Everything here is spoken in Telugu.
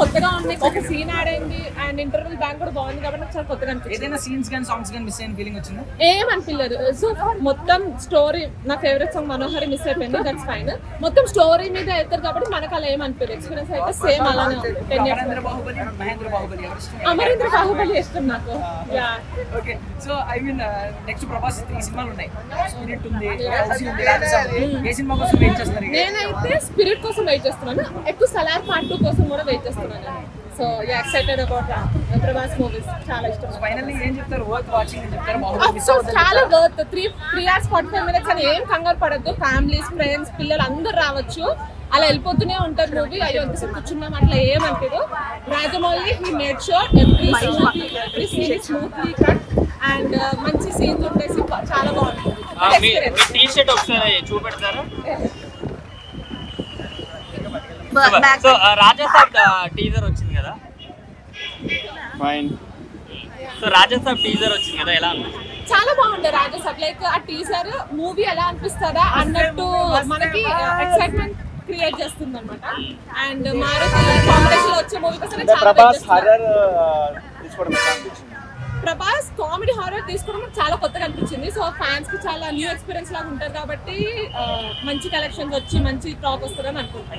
కొత్తగా ఉన్నాయి. ఒక సీన్ యాడ్ అయింది అండ్ ఇంటర్వెల్ బ్యాంక్ కూడా బాగుంది కాబట్టి నాకు చాలా కొత్తగా అనిపించింది. ఏదైనా సీన్స్ కానీ సాంగ్స్ కానీ మిస్ అయిన ఫీలింగ్ వచ్చిందా? ఏం అనిపించలేదు. సో మొత్తం స్టోరీ, నా ఫేవరెట్ సాంగ్ మనోహరి మిస్ అయిపోయింది, దట్స్ ఫైన్. మొత్తం స్టోరీ మీద వెళ్తారు కాబట్టి మనకు అలా ఏం అనిపించదు. ఎక్స్పీరియన్స్ అయితే సేమ్ అలానే ఉంది. 10 years అమరేంద్ర బాహుబలి, మహేంద్ర బాహుబలి ఎవరు ఇష్టం? అమరేంద్ర బాహుబలి ఇష్టం నాకు. Okay, so I mean next Prabhas 3 సినిమాలు ఉన్నాయి. స్పిరిట్ ఉంది, ఓజీ ఉంది, రాజసాబ్. ఏ సినిమా కోసం వెయిట్ చేస్తున్నారు? నేనైతే స్పిరిట్ కోసం వెయిట్ చేస్తున్నాను. ఎక్కువ సలార్ పార్ట్ 2 కోసం కూడా వెయిట్ చేస్తున్నాను. So excited about Prabhas movies. చాలా ఇష్టం. ఫైనల్లీ ఏం చెప్తారు? వర్త్ వాచింగ్ అని చెప్తారు? బాహుబలి చాలా వర్త్. 3 hours 45 minutes అని ఏం కంగారు పడద్దు. ఫ్యామిలీస్, ఫ్రెండ్స్, పిల్లలు అందరూ రావచ్చు. అలా వెళ్ళిపోతూనే ఉంటారు మూవీ. అయ్యో ఎంతసేపు కూర్చున్నాం అట్లా ఏమనిపించదు. Rajamouli he made sure every scene smoothly cut and మంచి సీన్స్ ఉండేసి చాలా బాగుంటుంది. టీ షర్ట్ ఒకసారి చూపెడతారా? సో రాజాసాబ్ టీజర్ వచ్చింది కదా, ఫైన్. సో రాజాసాబ్ టీజర్ వచ్చింది కదా, ఎలా అనిపిస్తుంది? చాలా బాగుంది రాజాసాబ్. లైక్ ఆ టీజర్ మూవీ ఎలా అనిపిస్తుందా అన్నట్టు మనకి ఎక్సైట్మెంట్ క్రియేట్ చేస్తుంది అనమాట. అండ్ మారుతి కాంబినేషన్ లో వచ్చే మూవీ కోసం ప్రభాస్ హారర్ తీసుకోవడం ఎలా అనిపించింది? ప్రభాస్ కామెడీ హారర్ తీసుకోవడం చాలా కొత్తగా అనిపించింది. సో ఫ్యాన్స్ కి చాలా న్యూ ఎక్స్పీరియన్స్ లాగా ఉంటుంది కాబట్టి మంచి కలెక్షన్స్ వచ్చి మంచి టాక్ వస్తుందని అనుకుంటున్నాను.